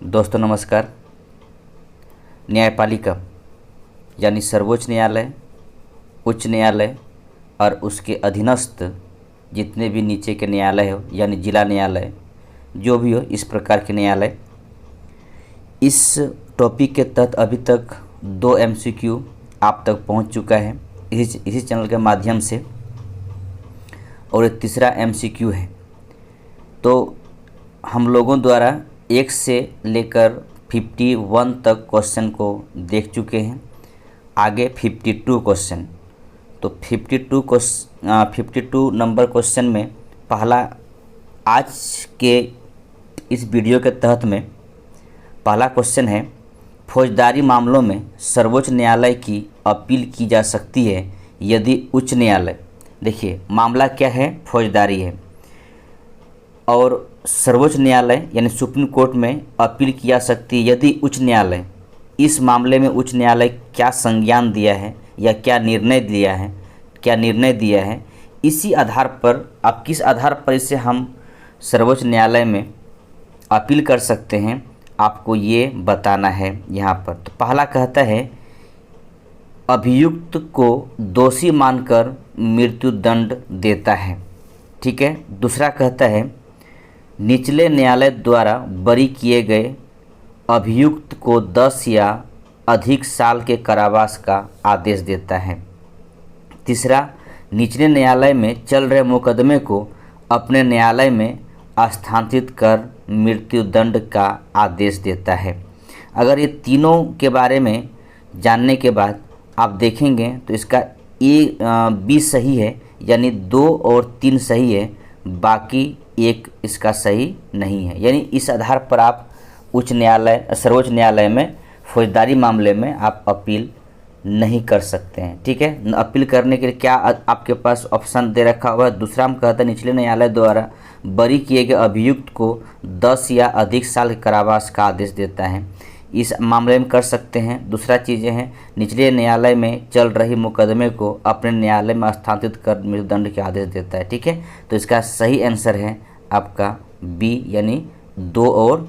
दोस्तों नमस्कार। न्यायपालिका यानी सर्वोच्च न्यायालय, उच्च न्यायालय और उसके अधीनस्थ जितने भी नीचे के न्यायालय हो यानी जिला न्यायालय जो भी हो, इस प्रकार के न्यायालय, इस टॉपिक के तहत अभी तक 2 MCQ आप तक पहुंच चुका है इसी चैनल के माध्यम से, और एक तीसरा MCQ है। तो हम लोगों द्वारा 1 से लेकर 51 तक क्वेश्चन को देख चुके हैं। आगे 52 क्वेश्चन, तो 52 नंबर क्वेश्चन में पहला आज के इस वीडियो के तहत में पहला क्वेश्चन है, फौजदारी मामलों में सर्वोच्च न्यायालय की अपील की जा सकती है यदि उच्च न्यायालय, देखिए मामला क्या है, फौजदारी है, और सर्वोच्च न्यायालय यानी सुप्रीम कोर्ट में अपील की जा सकती है यदि उच्च न्यायालय, इस मामले में उच्च न्यायालय क्या संज्ञान दिया है या क्या निर्णय दिया है, इसी आधार पर आप किस आधार पर इसे हम सर्वोच्च न्यायालय में अपील कर सकते हैं, आपको ये बताना है यहाँ पर। तो पहला कहता है अभियुक्त को दोषी मानकर मृत्यु दंड देता है, ठीक है। दूसरा कहता है निचले न्यायालय द्वारा बरी किए गए अभियुक्त को 10 या अधिक साल के कारावास का आदेश देता है। तीसरा, निचले न्यायालय में चल रहे मुकदमे को अपने न्यायालय में स्थानांतरित कर मृत्यु दंड का आदेश देता है। अगर ये तीनों के बारे में जानने के बाद आप देखेंगे तो इसका बी सही है, यानी 2 और 3 सही है, बाकी 1 इसका सही नहीं है। यानी इस आधार पर आप सर्वोच्च न्यायालय में फौजदारी मामले में आप अपील नहीं कर सकते हैं, ठीक है। अपील करने के लिए क्या आपके पास ऑप्शन दे रखा हुआ है। दूसरा हम कहते हैं निचले न्यायालय द्वारा बरी किए गए अभियुक्त को 10 या अधिक साल के कारावास का आदेश देता है, इस मामले में कर सकते हैं। दूसरा चीज़ें हैं निचले न्यायालय में चल रही मुकदमे को अपने न्यायालय में स्थानांतरित कर मृत्युदंड के आदेश देता है, ठीक है। तो इसका सही आंसर है आपका बी, यानी 2 और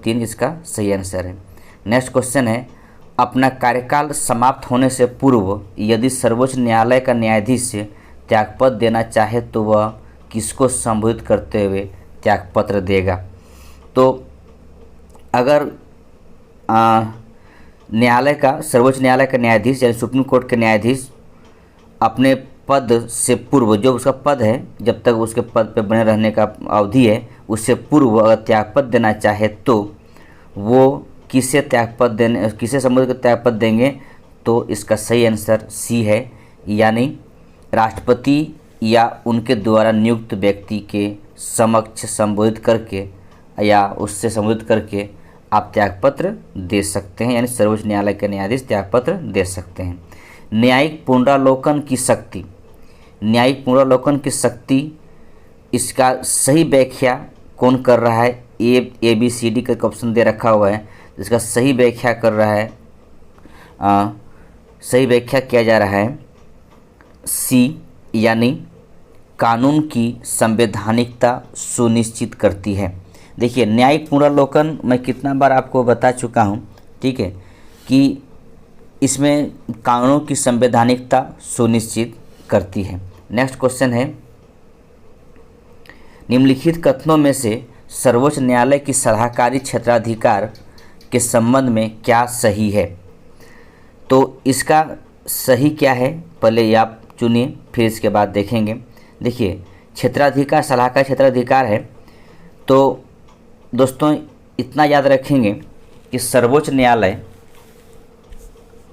3 इसका सही आंसर है। नेक्स्ट क्वेश्चन है अपना कार्यकाल समाप्त होने से पूर्व यदि सर्वोच्च न्यायालय का न्यायाधीश त्यागपत्र देना चाहे तो वह किसको संबोधित करते हुए त्यागपत्र देगा। तो अगर सर्वोच्च न्यायालय का न्यायाधीश यानी सुप्रीम कोर्ट के न्यायाधीश अपने पद से पूर्व, जो उसका पद है जब तक उसके पद पे बने रहने का अवधि है, उससे पूर्व अगर त्यागपत्र देना चाहे तो वो किसे संबोधित कर त्यागपत्र देंगे। तो इसका सही आंसर सी है, यानी राष्ट्रपति या उनके द्वारा नियुक्त व्यक्ति के समक्ष संबोधित करके या उससे संबोधित करके आप त्यागपत्र दे सकते हैं, यानी सर्वोच्च न्यायालय के न्यायाधीश त्यागपत्र दे सकते हैं। न्यायिक पुनरावलोकन की शक्ति, इसका सही व्याख्या कौन कर रहा है। ABCD का ऑप्शन दे रखा हुआ है, इसका सही व्याख्या कर रहा है, सही व्याख्या किया जा रहा है सी, यानी कानून की संवैधानिकता सुनिश्चित करती है। देखिए न्यायिक पुनरावलोकन मैं कितना बार आपको बता चुका हूँ, ठीक है, कि इसमें कानूनों की संवैधानिकता सुनिश्चित करती है। नेक्स्ट क्वेश्चन है निम्नलिखित कथनों में से सर्वोच्च न्यायालय की सलाहकारी क्षेत्राधिकार के संबंध में क्या सही है। तो इसका सही क्या है पहले ये आप चुनिए, फिर इसके बाद देखेंगे। देखिए क्षेत्राधिकार सलाहकार क्षेत्राधिकार है, तो दोस्तों इतना याद रखेंगे कि सर्वोच्च न्यायालय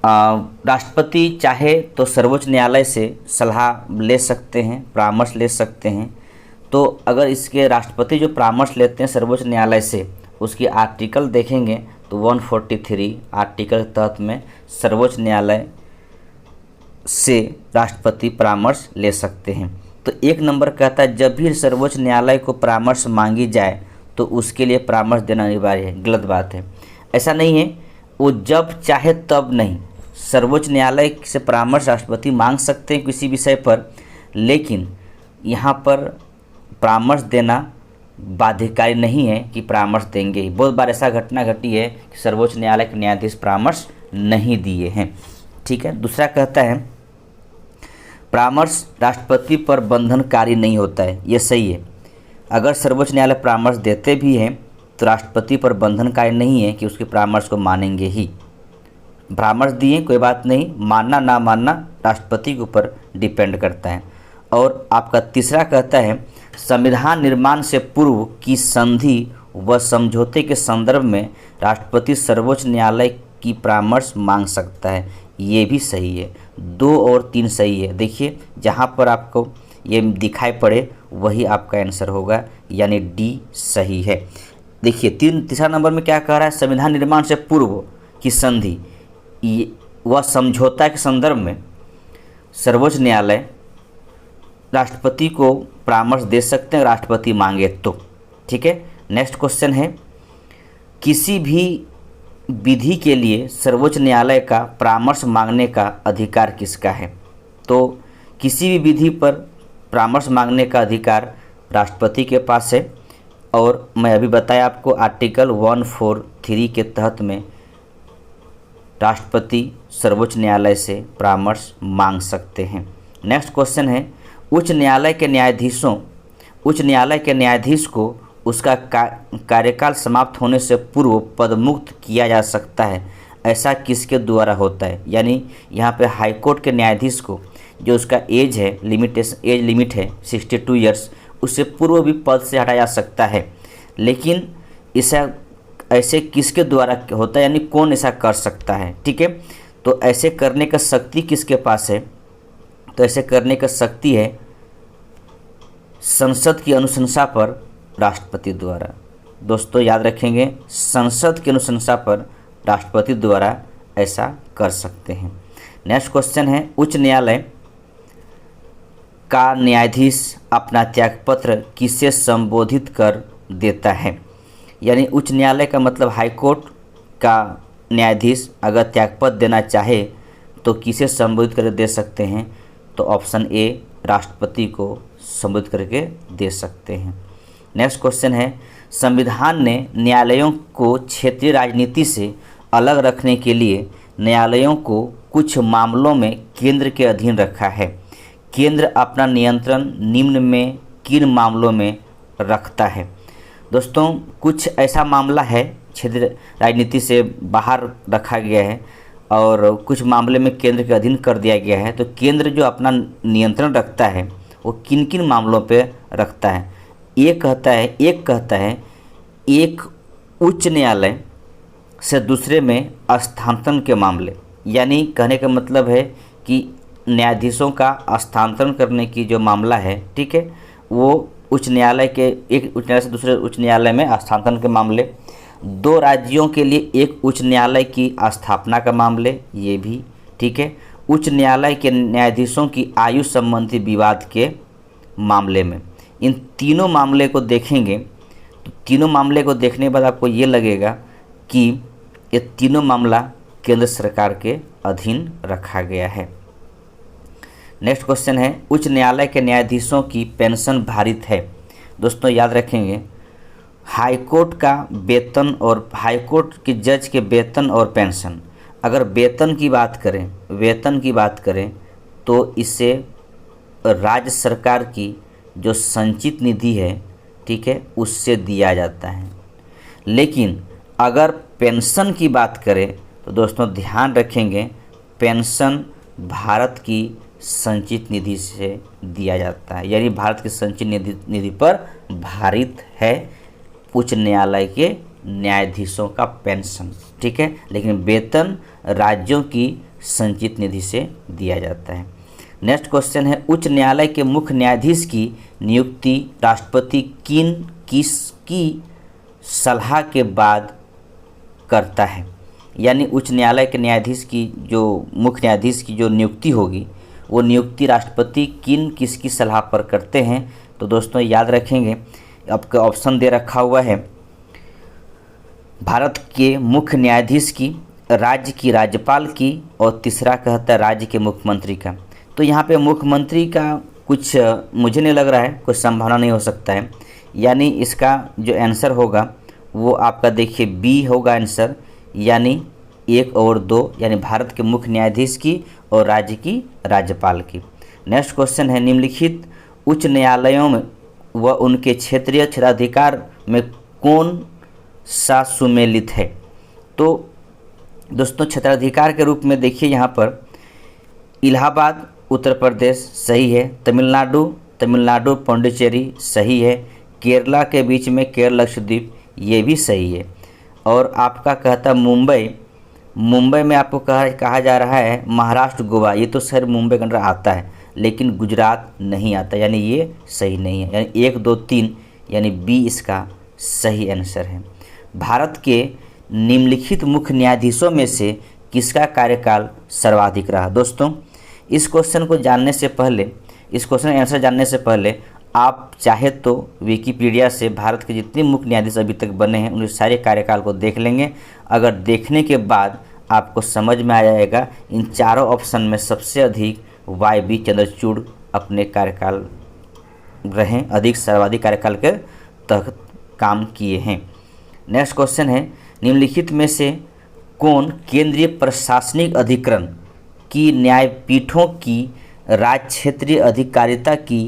राष्ट्रपति चाहे तो सर्वोच्च न्यायालय से सलाह ले सकते हैं, परामर्श ले सकते हैं। तो अगर इसके राष्ट्रपति जो परामर्श लेते हैं सर्वोच्च न्यायालय से, उसकी आर्टिकल देखेंगे तो 143 आर्टिकल के तहत में सर्वोच्च न्यायालय से राष्ट्रपति परामर्श ले सकते हैं। तो 1 नंबर कहता है जब भी सर्वोच्च न्यायालय को परामर्श मांगी जाए तो उसके लिए परामर्श देना अनिवार्य है। गलत बात है, ऐसा नहीं है, वो जब चाहे तब नहीं। सर्वोच्च न्यायालय से परामर्श राष्ट्रपति मांग सकते हैं किसी विषय पर, लेकिन यहाँ पर परामर्श देना बाध्यकारी नहीं है कि परामर्श देंगे ही। बहुत बार ऐसा घटना घटी है कि सर्वोच्च न्यायालय के न्यायाधीश परामर्श नहीं दिए हैं। ठीक है। दूसरा कहता है परामर्श राष्ट्रपति पर बंधनकारी नहीं होता है। ये सही है। अगर सर्वोच्च न्यायालय परामर्श देते भी हैं तो राष्ट्रपति पर बंधनकारी नहीं है कि उसके परामर्श को मानेंगे ही। परामर्श दिए कोई बात नहीं, मानना ना मानना राष्ट्रपति के ऊपर डिपेंड करता है। और आपका तीसरा कहता है संविधान निर्माण से पूर्व की संधि व समझौते के संदर्भ में राष्ट्रपति सर्वोच्च न्यायालय की परामर्श मांग सकता है। ये भी सही है। 2 और 3 सही है। देखिए जहाँ पर आपको ये दिखाई पड़े वही आपका आंसर होगा, यानी डी सही है। देखिए तीसरा नंबर में क्या कह रहा है, संविधान निर्माण से पूर्व की संधि व समझौता के संदर्भ में सर्वोच्च न्यायालय राष्ट्रपति को परामर्श दे सकते हैं, राष्ट्रपति मांगे तो। ठीक है। नेक्स्ट क्वेश्चन है किसी भी विधि के लिए सर्वोच्च न्यायालय का परामर्श मांगने का अधिकार किसका है। तो किसी भी विधि पर परामर्श मांगने का अधिकार राष्ट्रपति के पास है। और मैं अभी बताया आपको आर्टिकल 143 के तहत में राष्ट्रपति सर्वोच्च न्यायालय से परामर्श मांग सकते हैं। नेक्स्ट क्वेश्चन है उच्च न्यायालय के न्यायाधीश को उसका कार्यकाल समाप्त होने से पूर्व पदमुक्त किया जा सकता है। ऐसा किसके द्वारा होता है। यानी यहाँ पे हाई कोर्ट के न्यायाधीश को जो उसका एज लिमिट है 62 ईयर्स, उससे पूर्व भी पद से हटाया जा सकता है। लेकिन ऐसे किसके द्वारा होता है, यानी कौन ऐसा कर सकता है। ठीक है। तो ऐसे करने का शक्ति किसके पास है, तो ऐसे करने का शक्ति है संसद की अनुशंसा पर राष्ट्रपति द्वारा। दोस्तों याद रखेंगे संसद की अनुशंसा पर राष्ट्रपति द्वारा ऐसा कर सकते हैं। नेक्स्ट क्वेश्चन है उच्च न्यायालय का न्यायाधीश अपना त्यागपत्र किससे संबोधित कर देता है। यानी उच्च न्यायालय का मतलब हाई कोर्ट का न्यायाधीश अगर त्यागपत्र देना चाहे तो किसे संबोधित करके दे सकते हैं, तो ऑप्शन ए राष्ट्रपति को संबोधित करके दे सकते हैं। नेक्स्ट क्वेश्चन है संविधान ने न्यायालयों को क्षेत्रीय राजनीति से अलग रखने के लिए न्यायालयों को कुछ मामलों में केंद्र के अधीन रखा है। केंद्र अपना नियंत्रण निम्न में किन मामलों में रखता है। दोस्तों कुछ ऐसा मामला है क्षेत्रीय राजनीति से बाहर रखा गया है और कुछ मामले में केंद्र के अधीन कर दिया गया है। तो केंद्र जो अपना नियंत्रण रखता है वो किन किन मामलों पे रखता है। एक कहता है एक उच्च न्यायालय से दूसरे में स्थानांतरण के मामले, यानी कहने का मतलब है कि न्यायाधीशों का स्थानांतरण करने की जो मामला है, ठीक है, वो उच्च न्यायालय के एक उच्च न्यायालय से दूसरे उच्च न्यायालय में स्थानांतरण के मामले। 2 राज्यों के लिए एक उच्च न्यायालय की स्थापना का मामले, ये भी ठीक है। उच्च न्यायालय के न्यायाधीशों की आयु संबंधी विवाद के मामले में। इन तीनों मामले को देखेंगे तो तीनों मामले को देखने के बाद आपको ये लगेगा कि ये तीनों मामला केंद्र सरकार के अधीन रखा गया है। नेक्स्ट क्वेश्चन है उच्च न्यायालय के न्यायाधीशों की पेंशन भारित है। दोस्तों याद रखेंगे हाई कोर्ट का वेतन और हाई कोर्ट के जज के वेतन और पेंशन, अगर वेतन की बात करें तो इससे राज्य सरकार की जो संचित निधि है, ठीक है, उससे दिया जाता है। लेकिन अगर पेंशन की बात करें तो दोस्तों ध्यान रखेंगे पेंशन भारत की संचित निधि से दिया जाता है, यानी भारत की संचित निधि पर भारित है उच्च न्यायालय के न्यायाधीशों का पेंशन, ठीक है। लेकिन वेतन राज्यों की संचित निधि से दिया जाता है। नेक्स्ट क्वेश्चन है उच्च न्यायालय के मुख्य न्यायाधीश की नियुक्ति राष्ट्रपति किसकी सलाह के बाद करता है। यानी उच्च न्यायालय के न्यायाधीश की जो मुख्य न्यायाधीश की जो नियुक्ति होगी वो नियुक्ति राष्ट्रपति किसकी सलाह पर करते हैं। तो दोस्तों याद रखेंगे आपका ऑप्शन दे रखा हुआ है भारत के मुख्य न्यायाधीश की, राज्य की राज्यपाल की और तीसरा कहता है राज्य के मुख्यमंत्री का। तो यहाँ पे मुख्यमंत्री का कुछ मुझे नहीं लग रहा है, कुछ संभावना नहीं हो सकता है। यानी इसका जो आंसर होगा वो आपका देखिए बी होगा आंसर, यानी 1 और 2, यानी भारत के मुख्य न्यायाधीश की और राज्य की राज्यपाल की। नेक्स्ट क्वेश्चन है, निम्नलिखित उच्च न्यायालयों में व उनके क्षेत्रीय क्षेत्राधिकार में कौन सा सुमेलित है? तो दोस्तों क्षेत्राधिकार के रूप में देखिए यहाँ पर इलाहाबाद उत्तर प्रदेश सही है, तमिलनाडु पौंडीचेरी सही है, केरला के बीच में केरल लक्षद्वीप ये भी सही है, और आपका कहता मुंबई में आपको कहा जा रहा है महाराष्ट्र गोवा, ये तो शहर मुंबई के अंदर आता है लेकिन गुजरात नहीं आता, यानी ये सही नहीं है, यानी 1 2 3 यानी बी इसका सही आंसर है। भारत के निम्नलिखित मुख्य न्यायाधीशों में से किसका कार्यकाल सर्वाधिक रहा? दोस्तों इस क्वेश्चन को जानने से पहले, इस क्वेश्चन का आंसर जानने से पहले आप चाहे तो विकिपीडिया से भारत के जितने मुख्य न्यायाधीश अभी तक बने हैं उनके सारे कार्यकाल को देख लेंगे। अगर देखने के बाद आपको समझ में आ जाएगा इन चारों ऑप्शन में सबसे अधिक YB चंद्रचूड़ अपने कार्यकाल रहे, अधिक सर्वाधिक कार्यकाल के तहत काम किए हैं। नेक्स्ट क्वेश्चन है, निम्नलिखित में से कौन केंद्रीय प्रशासनिक अधिकरण की न्यायपीठों की राज्य क्षेत्रीय अधिकारिता की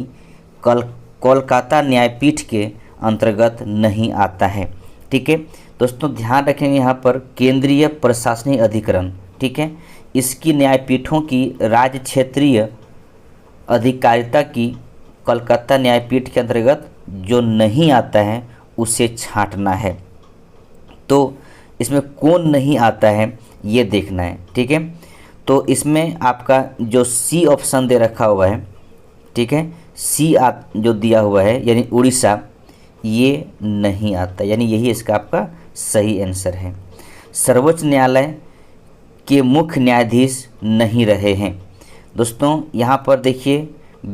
कोलकाता न्यायपीठ के अंतर्गत नहीं आता है? ठीक है दोस्तों, ध्यान रखेंगे यहाँ पर केंद्रीय प्रशासनिक अधिकरण, ठीक है, इसकी न्यायपीठों की राज्य क्षेत्रीय अधिकारिता की कोलकाता न्यायपीठ के अंतर्गत जो नहीं आता है उसे छांटना है। तो इसमें कौन नहीं आता है ये देखना है, ठीक है। तो इसमें आपका जो सी ऑप्शन दे रखा हुआ है, ठीक है, सी जो दिया हुआ है यानी उड़ीसा, ये नहीं आता, यानी यही इसका आपका सही आंसर है। सर्वोच्च न्यायालय के मुख्य न्यायाधीश नहीं रहे हैं। दोस्तों यहाँ पर देखिए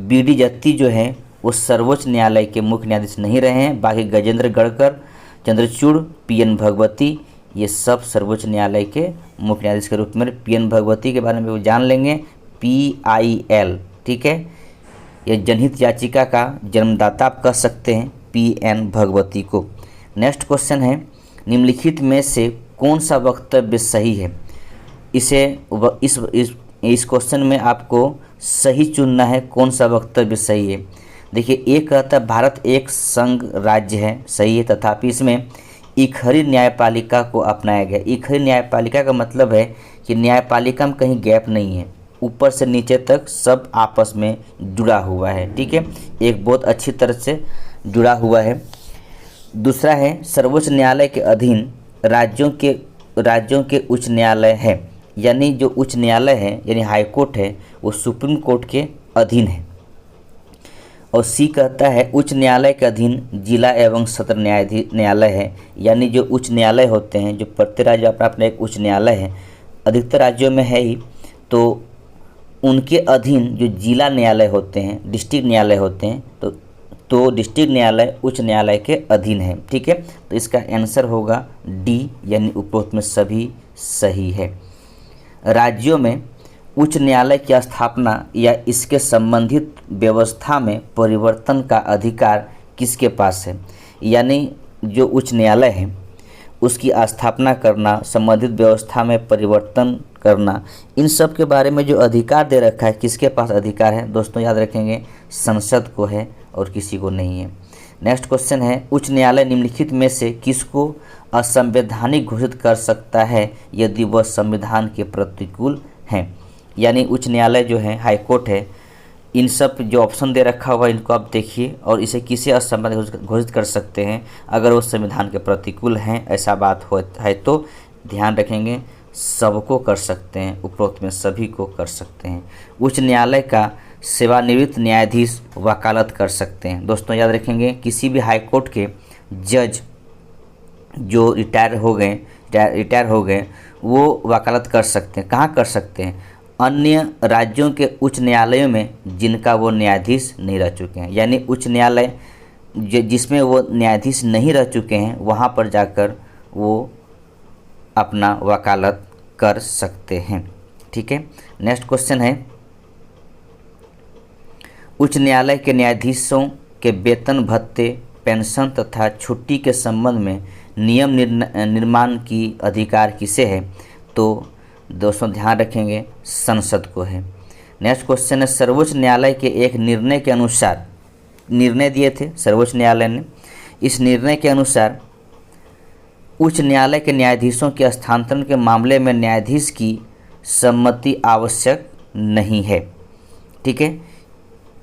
BD जत्ती जो है वो सर्वोच्च न्यायालय के मुख्य न्यायाधीश नहीं रहे हैं, बाकी गजेंद्र गढ़कर, चंद्रचूड़, PN भगवती ये सब सर्वोच्च न्यायालय के मुख्य न्यायाधीश के रूप में। PN भगवती के बारे में वो जान लेंगे, PIL, ठीक है, ये जनहित याचिका का जन्मदाता आप कह सकते हैं PN भगवती को। नेक्स्ट क्वेश्चन है, निम्नलिखित में से कौन सा वक्तव्य सही है? इस क्वेश्चन में आपको सही चुनना है, कौन सा वक्तव्य सही है। देखिए एक कहता है भारत एक संघ राज्य है, सही है, तथापि इसमें इकहरी न्यायपालिका को अपनाया गया। इकहरी न्यायपालिका का मतलब है कि न्यायपालिका में कहीं गैप नहीं है, ऊपर से नीचे तक सब आपस में जुड़ा हुआ है, ठीक है, एक बहुत अच्छी तरह से जुड़ा हुआ है। दूसरा है सर्वोच्च न्यायालय के अधीन राज्यों के उच्च न्यायालय है, यानी जो उच्च न्यायालय है यानी हाई कोर्ट है वो सुप्रीम कोर्ट के अधीन है। और सी कहता है उच्च न्यायालय के अधीन जिला एवं सत्र न्यायालय है, यानी जो उच्च न्यायालय होते हैं, जो प्रत्येक राज्य अपना एक उच्च न्यायालय है, अधिकतर राज्यों में है ही, तो उनके अधीन जो जिला न्यायालय होते हैं, डिस्ट्रिक्ट न्यायालय होते हैं, तो डिस्ट्रिक्ट न्यायालय उच्च न्यायालय के अधीन है, ठीक है। तो इसका आंसर होगा डी, यानी उपरोक्त में सभी सही है। राज्यों में उच्च न्यायालय की स्थापना या इसके संबंधित व्यवस्था में परिवर्तन का अधिकार किसके पास है? यानी जो उच्च न्यायालय है उसकी स्थापना करना, संबंधित व्यवस्था में परिवर्तन करना, इन सब के बारे में जो अधिकार दे रखा है किसके पास अधिकार है? दोस्तों याद रखेंगे संसद को है और किसी को नहीं है। नेक्स्ट क्वेश्चन है, उच्च न्यायालय निम्नलिखित में से किसको असंवैधानिक घोषित कर सकता है यदि वह संविधान के प्रतिकूल है? यानी उच्च न्यायालय जो है, हाई कोर्ट है, इन सब जो ऑप्शन दे रखा हुआ है इनको आप देखिए और इसे किसे असंवैधानिक घोषित कर सकते हैं अगर वो संविधान के प्रतिकूल हैं, ऐसा बात हो है तो ध्यान रखेंगे सबको कर सकते हैं, उपरोक्त में सभी को कर सकते हैं। उच्च न्यायालय का सेवानिवृत्त न्यायाधीश वकालत कर सकते हैं। दोस्तों याद रखेंगे किसी भी हाई कोर्ट के जज जो रिटायर हो गए वो वकालत कर सकते हैं। कहाँ कर सकते हैं? अन्य राज्यों के उच्च न्यायालयों में जिनका वो न्यायाधीश नहीं रह चुके हैं, यानी उच्च न्यायालय जिसमें वो न्यायाधीश नहीं रह चुके हैं वहाँ पर जाकर वो अपना वकालत कर सकते हैं, ठीक है। नेक्स्ट क्वेश्चन है, उच्च न्यायालय के न्यायाधीशों के वेतन भत्ते पेंशन तथा छुट्टी के संबंध में नियम निर्माण की अधिकार किसे है? तो दोस्तों ध्यान रखेंगे संसद को है। नेक्स्ट क्वेश्चन है, सर्वोच्च न्यायालय के एक निर्णय के अनुसार, निर्णय दिए थे सर्वोच्च न्यायालय ने, इस निर्णय के अनुसार उच्च न्यायालय के न्यायाधीशों के स्थानांतरण के मामले में न्यायाधीश की सम्मति आवश्यक नहीं है। ठीक है,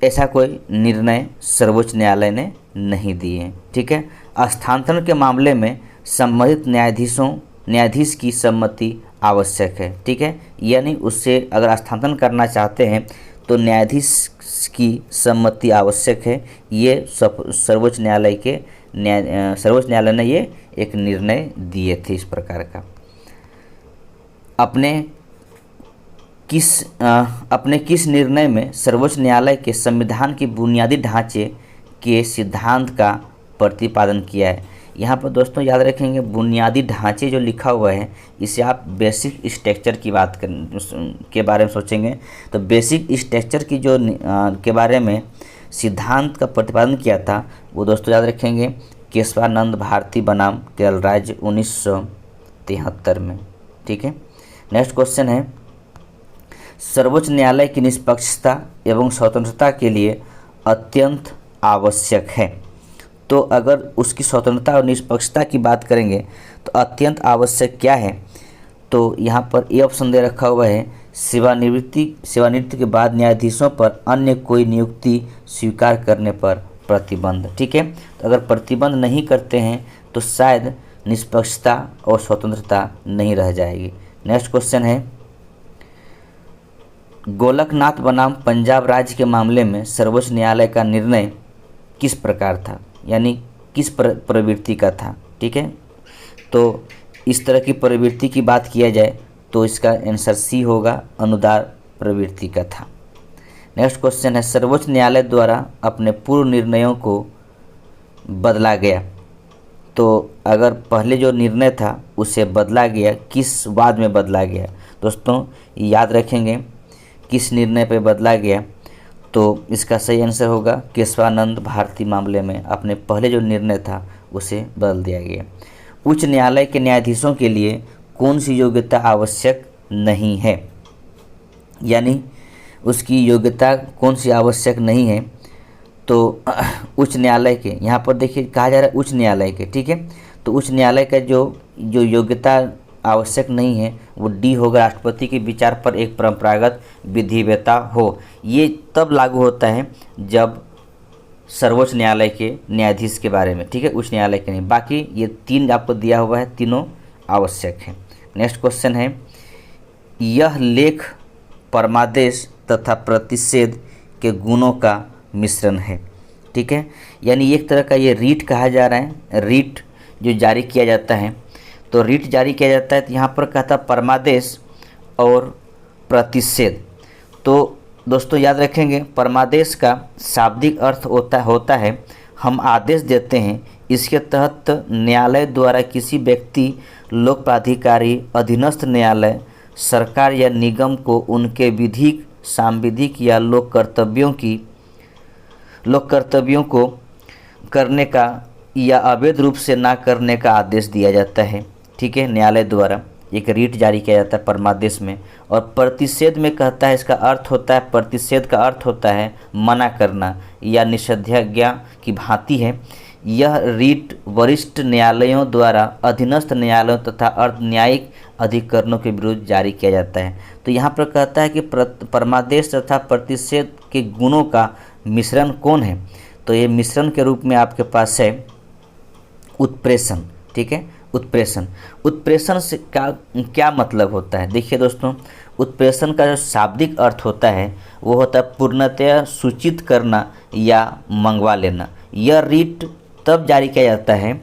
ऐसा कोई निर्णय सर्वोच्च न्यायालय ने नहीं दिए। ठीक है, स्थानांतरण के मामले में संबंधित न्यायाधीश की सम्मति आवश्यक है। ठीक है, यानी उससे अगर स्थानांतरण करना चाहते हैं तो न्यायाधीश की सम्मति आवश्यक है। ये सर्वोच्च न्यायालय ने ये एक निर्णय दिए थे इस प्रकार का। अपने किस निर्णय में सर्वोच्च न्यायालय के संविधान की बुनियादी ढांचे के सिद्धांत का प्रतिपादन किया है? यहाँ पर दोस्तों याद रखेंगे बुनियादी ढांचे जो लिखा हुआ है इसे आप बेसिक स्ट्रक्चर की बात के बारे में सोचेंगे तो बेसिक स्ट्रक्चर की जो के बारे में सिद्धांत का प्रतिपादन किया था वो दोस्तों याद रखेंगे केशवानंद भारती बनाम केरल राज्य 1973 में। ठीक है, नेक्स्ट क्वेश्चन है, सर्वोच्च न्यायालय की निष्पक्षता एवं स्वतंत्रता के लिए अत्यंत आवश्यक है। तो अगर उसकी स्वतंत्रता और निष्पक्षता की बात करेंगे तो अत्यंत आवश्यक क्या है? तो यहाँ पर ए ऑप्शन दे रखा हुआ है, सेवानिवृत्ति के बाद न्यायाधीशों पर अन्य कोई नियुक्ति स्वीकार करने पर प्रतिबंध। ठीक है, तो अगर प्रतिबंध नहीं करते हैं तो शायद निष्पक्षता और स्वतंत्रता नहीं रह जाएगी। नेक्स्ट क्वेश्चन है, गोलकनाथ बनाम पंजाब राज्य के मामले में सर्वोच्च न्यायालय का निर्णय किस प्रकार था, यानी किस प्रवृत्ति का था? ठीक है, तो इस तरह की प्रवृत्ति की बात किया जाए तो इसका आंसर सी होगा, अनुदार प्रवृत्ति का था। नेक्स्ट क्वेश्चन है, सर्वोच्च न्यायालय द्वारा अपने पूर्व निर्णयों को बदला गया। तो अगर पहले जो निर्णय था उसे बदला गया, किस वाद में बदला गया? दोस्तों याद रखेंगे किस निर्णय पे बदला गया, तो इसका सही आंसर होगा केशवानंद भारती मामले में अपने पहले जो निर्णय था उसे बदल दिया गया। उच्च न्यायालय के न्यायाधीशों के लिए कौन सी योग्यता आवश्यक नहीं है, यानी उसकी योग्यता कौन सी आवश्यक नहीं है? तो उच्च न्यायालय के, यहाँ पर देखिए कहा जा रहा है उच्च न्यायालय के। ठीक है, तो उच्च न्यायालय का जो योग्यता आवश्यक नहीं है वो डी होगा, राष्ट्रपति के विचार पर एक परंपरागत विधिवेता हो। ये तब लागू होता है जब सर्वोच्च न्यायालय के न्यायाधीश के बारे में। ठीक है, उच्च न्यायालय के नहीं, बाकी ये तीन आपको दिया हुआ है, तीनों आवश्यक है। नेक्स्ट क्वेश्चन है, यह लेख परमादेश तथा प्रतिषेध के गुणों का मिश्रण है। ठीक है, यानी एक तरह का ये रीट कहा जा रहा है, रीट जो जारी किया जाता है, तो रीट जारी किया जाता है तो यहाँ पर कहता परमादेश और प्रतिषेध। तो दोस्तों याद रखेंगे परमादेश का शाब्दिक अर्थ होता है हम आदेश देते हैं। इसके तहत न्यायालय द्वारा किसी व्यक्ति, लोक प्राधिकारी, अधीनस्थ न्यायालय, सरकार या निगम को उनके विधिक, सांविधिक या लोक कर्तव्यों को करने का या अवैध रूप से ना करने का आदेश दिया जाता है। ठीक है, न्यायालय द्वारा एक रीट जारी किया जाता है परमादेश में। और प्रतिषेध में कहता है, इसका अर्थ होता है, प्रतिषेध का अर्थ होता है मना करना या निषेधाज्ञा की भांति है। यह रीट वरिष्ठ न्यायालयों द्वारा अधीनस्थ न्यायालयों तथा अर्ध न्यायिक अधिकरणों के विरुद्ध जारी किया जाता है। तो यहाँ पर कहता है कि परमादेश तथा प्रतिषेध के गुणों का मिश्रण कौन है? तो ये मिश्रण के रूप में आपके पास है उत्प्रेषण। ठीक है, उत्प्रेषण से क्या मतलब होता है? देखिए दोस्तों, उत्प्रेषण का जो शाब्दिक अर्थ होता है वो होता है पूर्णतया सूचित करना या मंगवा लेना। यह रीट तब जारी किया जाता है,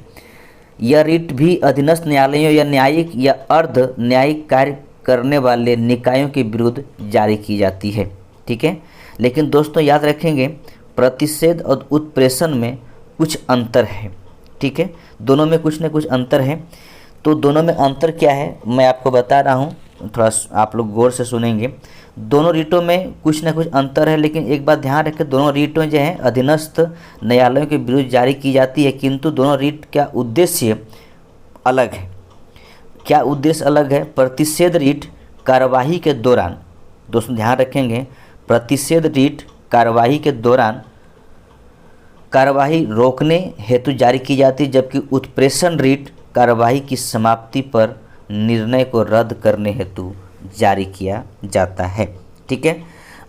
यह रीट भी अधीनस्थ न्यायालयों या न्यायिक या अर्ध न्यायिक कार्य करने वाले निकायों के विरुद्ध जारी की जाती है। ठीक है, लेकिन दोस्तों याद रखेंगे प्रतिषेध और उत्प्रेषण में कुछ अंतर है। ठीक है, दोनों में कुछ न कुछ अंतर है। तो दोनों में अंतर क्या है मैं आपको बता रहा हूँ। थोड़ा आप लोग गौर से सुनेंगे। दोनों रीटों में कुछ ना कुछ अंतर है, लेकिन एक बात ध्यान रखें, दोनों रीटें जो हैं अधीनस्थ न्यायालयों के विरुद्ध जारी की जाती है, किंतु दोनों रीट का उद्देश्य अलग है। क्या उद्देश्य अलग है? प्रतिषेध रीट कार्यवाही के दौरान, दोस्तों ध्यान रखेंगे, प्रतिषेध रीट कार्यवाही के दौरान कार्यवाही रोकने हेतु जारी की जाती है, जबकि उत्प्रेषण रीट कार्यवाही की समाप्ति पर निर्णय को रद्द करने हेतु जारी किया जाता है। ठीक है,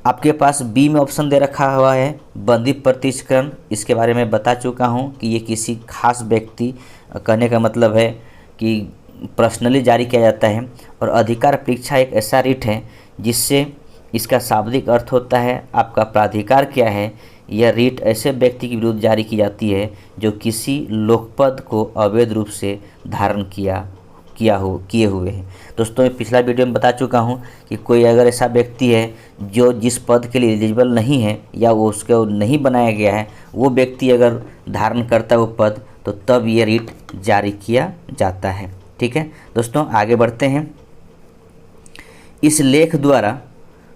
आपके पास बी में ऑप्शन दे रखा हुआ है बंदी प्रत्यक्षीकरण। इसके बारे में बता चुका हूँ कि ये किसी खास व्यक्ति, कहने का मतलब है कि पर्सनली जारी किया जाता है। और अधिकार परीक्षा एक ऐसा रीट है जिससे इसका शाब्दिक अर्थ होता है आपका प्राधिकार क्या है। यह रीट ऐसे व्यक्ति के विरुद्ध जारी की जाती है जो किसी लोकपद को अवैध रूप से धारण किए हुए हैं। दोस्तों मैं पिछला वीडियो में बता चुका हूं कि कोई अगर ऐसा व्यक्ति है जो जिस पद के लिए एलिजिबल नहीं है या वो उसको नहीं बनाया गया है, वो व्यक्ति अगर धारण करता है वो पद, तो तब ये रीट जारी किया जाता है। ठीक है दोस्तों, आगे बढ़ते हैं। इस लेख द्वारा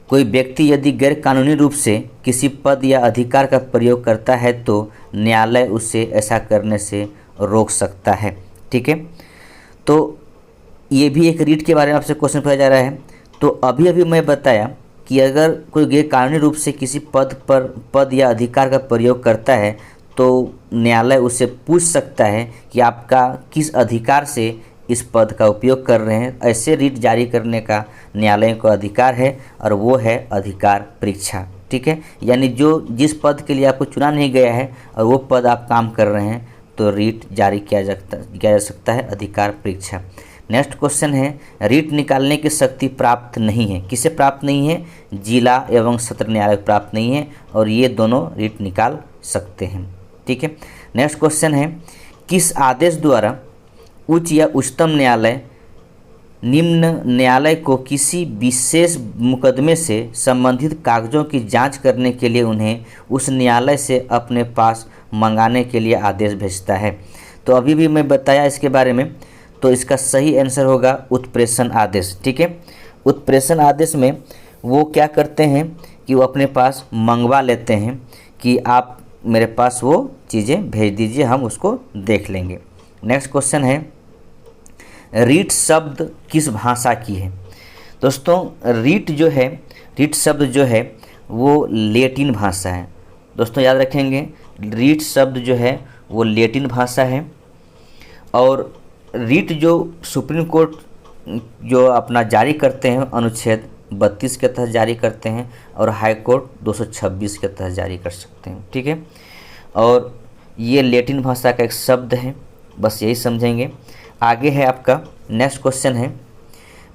कोई व्यक्ति यदि गैर कानूनी रूप से किसी पद या अधिकार का प्रयोग करता है तो न्यायालय उसे ऐसा करने से रोक सकता है। ठीक है, तो ये भी एक रीट के बारे में आपसे क्वेश्चन पूछा जा रहा है। तो अभी मैं बताया कि अगर कोई गैर कानूनी रूप से किसी पद या अधिकार का प्रयोग करता है तो न्यायालय उससे पूछ सकता है कि आपका किस अधिकार से इस पद का उपयोग कर रहे हैं। ऐसे रीट जारी करने का न्यायालय को अधिकार है और वो है अधिकार परीक्षा। ठीक है, यानी जो जिस पद के लिए आपको चुना नहीं गया है और वो पद आप काम कर रहे हैं तो रीट जारी किया जा सकता है अधिकार परीक्षा। नेक्स्ट क्वेश्चन है, रीट निकालने की शक्ति प्राप्त नहीं है। किसे प्राप्त नहीं है? जिला एवं सत्र न्यायालय प्राप्त नहीं है, और ये दोनों रीट निकाल सकते हैं। ठीक है, नेक्स्ट क्वेश्चन है, किस आदेश द्वारा उच्च या उच्चतम न्यायालय निम्न न्यायालय को किसी विशेष मुकदमे से संबंधित कागजों की जांच करने के लिए उन्हें उस न्यायालय से अपने पास मंगाने के लिए आदेश भेजता है? तो अभी भी मैं बताया इसके बारे में, तो इसका सही आंसर होगा उत्प्रेषण आदेश। ठीक है, उत्प्रेषण आदेश में वो क्या करते हैं कि वो अपने पास मंगवा लेते हैं कि आप मेरे पास वो चीज़ें भेज दीजिए, हम उसको देख लेंगे। नेक्स्ट क्वेश्चन है, रीट शब्द किस भाषा की है? दोस्तों रीट शब्द जो है वो लैटिन भाषा है। दोस्तों याद रखेंगे, रीट शब्द जो है वो लैटिन भाषा है। और रीट जो सुप्रीम कोर्ट जो अपना जारी करते हैं अनुच्छेद 32 के तहत जारी करते हैं, और हाई कोर्ट 226 के तहत जारी कर सकते हैं। ठीक है, और ये लैटिन भाषा का एक शब्द है, बस यही समझेंगे। आगे है आपका नेक्स्ट क्वेश्चन है,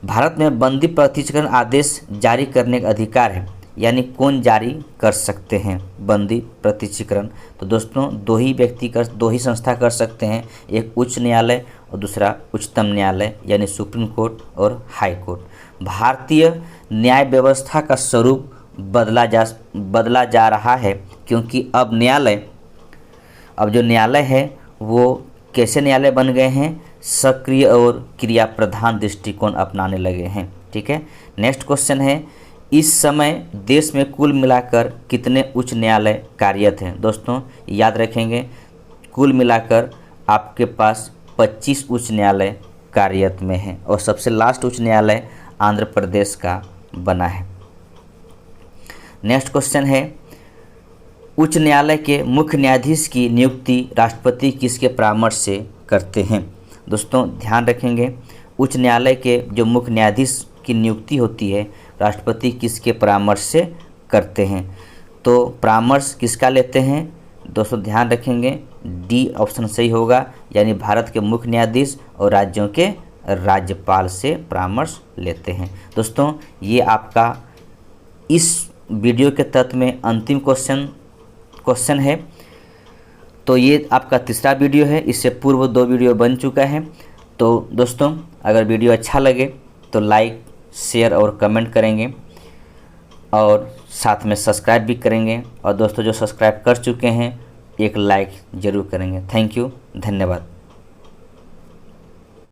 भारत में बंदी प्रत्यक्षीकरण आदेश जारी करने का अधिकार है, यानी कौन जारी कर सकते हैं बंदी प्रत्यक्षीकरण? तो दोस्तों दो ही संस्था कर सकते हैं, एक उच्च न्यायालय और दूसरा उच्चतम न्यायालय यानी सुप्रीम कोर्ट और हाई कोर्ट। भारतीय न्याय व्यवस्था का स्वरूप बदला जा रहा है, क्योंकि अब जो न्यायालय है वो कैसे न्यायालय बन गए हैं? सक्रिय और क्रिया प्रधान दृष्टिकोण अपनाने लगे हैं। ठीक है, नेक्स्ट क्वेश्चन है, इस समय देश में कुल मिलाकर कितने उच्च न्यायालय कार्यरत हैं? दोस्तों याद रखेंगे, कुल मिलाकर आपके पास 25 उच्च न्यायालय कार्यरत में हैं, और सबसे लास्ट उच्च न्यायालय आंध्र प्रदेश का बना है। नेक्स्ट क्वेश्चन है, उच्च न्यायालय के मुख्य न्यायाधीश की नियुक्ति राष्ट्रपति किसके परामर्श से करते हैं? दोस्तों ध्यान रखेंगे, उच्च न्यायालय के जो मुख्य न्यायाधीश की नियुक्ति होती है राष्ट्रपति किसके परामर्श से करते हैं? तो परामर्श किसका लेते हैं? दोस्तों ध्यान रखेंगे, डी ऑप्शन सही होगा, यानी भारत के मुख्य न्यायाधीश और राज्यों के राज्यपाल से परामर्श लेते हैं। दोस्तों ये आपका इस वीडियो के तहत में अंतिम क्वेश्चन है। तो ये आपका तीसरा वीडियो है, इससे पूर्व 2 वीडियो बन चुका है। तो दोस्तों अगर वीडियो अच्छा लगे तो लाइक, शेयर और कमेंट करेंगे, और साथ में सब्सक्राइब भी करेंगे, और दोस्तों जो सब्सक्राइब कर चुके हैं एक लाइक ज़रूर करेंगे। थैंक यू, धन्यवाद।